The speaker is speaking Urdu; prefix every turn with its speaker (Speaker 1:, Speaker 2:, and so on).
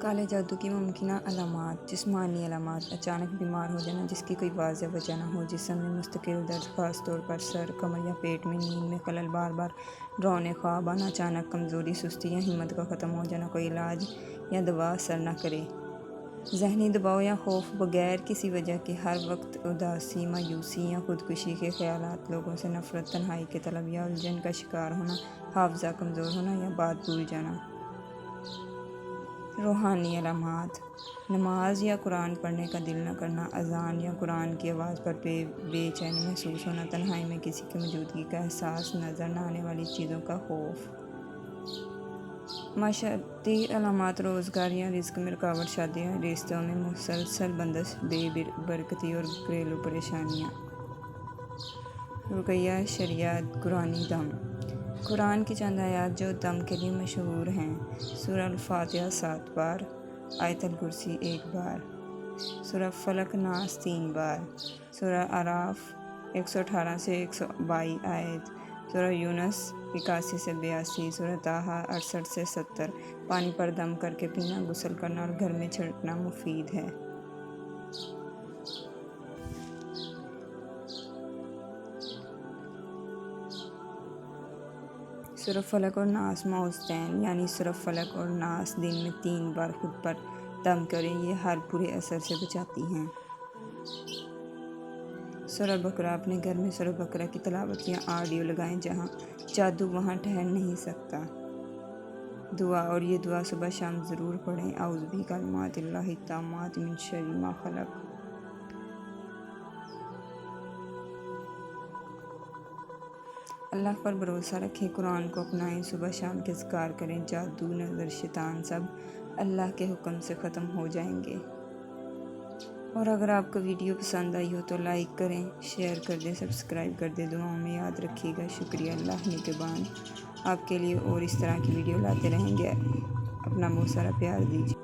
Speaker 1: کالے جادو کی ممکنہ علامات: جسمانی علامات: اچانک بیمار ہو جانا جس کی کوئی واضح وجہ نہ ہو، جسم میں مستقل درد، خاص طور پر سر، کمر یا پیٹ میں، نیند میں خلل، بار بار ڈراؤنے خواب آنا، اچانک کمزوری، سستی یا ہمت کا ختم ہو جانا، کوئی علاج یا دوا اثر نہ کرے، ذہنی دباؤ یا خوف، بغیر کسی وجہ کے ہر وقت اداسی، مایوسی یا خودکشی کے خیالات، لوگوں سے نفرت، تنہائی کے طلب یا الجھن کا شکار ہونا، حافظہ کمزور ہونا یا بات بھول جانا۔ روحانی علامات: نماز یا قرآن پڑھنے کا دل نہ کرنا، اذان یا قرآن کی آواز پر بے چینی محسوس ہونا، تنہائی میں کسی کی موجودگی کا احساس، نظر نہ آنے والی چیزوں کا خوف۔ معاشرتی علامات: روزگار یا رزق میں رکاوٹ، شادی یا رشتوں میں مسلسل بندش، بے برکتی اور گھریلو پریشانیاں۔ رقیہ شرعیات: قرآنی دم: قرآن کی چند آیات جو دم کے لیے مشہور ہیں: سورہ الفاتحہ 7 بار، آیت الکرسی 1 بار، سورہ فلق ناس 3 بار، سورہ اعراف 118 سے 122 آیت، سورہ یونس 81 سے 82، سورہ طٰہٰ 68 سے 70۔ پانی پر دم کر کے پینا، غسل کرنا اور گھر میں چھڑکنا مفید ہے۔ سورہ فلق اور ناس معوذتین، یعنی سورہ فلق اور ناس دن میں 3 بار خود پر دم کریں، یہ ہر برے اثر سے بچاتی ہیں۔ سورہ بقرہ: اپنے گھر میں سورہ بقرہ کی تلاوت یا آڈیو لگائیں، جہاں جادو وہاں ٹھہر نہیں سکتا۔ دعا، اور یہ دعا صبح شام ضرور پڑھیں: اعوذ بکلمات اللہ التامات من شر ما خلق۔ اللہ پر بھروسہ رکھیں، قرآن کو اپنائیں، صبح شام کے اذکار کریں، جادو، نظر، شیطان سب اللہ کے حکم سے ختم ہو جائیں گے۔ اور اگر آپ کو ویڈیو پسند آئی ہو تو لائک کریں، شیئر کر دیں، سبسکرائب کر دیں، دعاؤں میں یاد رکھیے گا۔ شکریہ۔ اللہ نگہبان۔ آپ کے لیے اور اس طرح کی ویڈیو لاتے رہیں گے۔ اپنا بہت سارا پیار دیجیے۔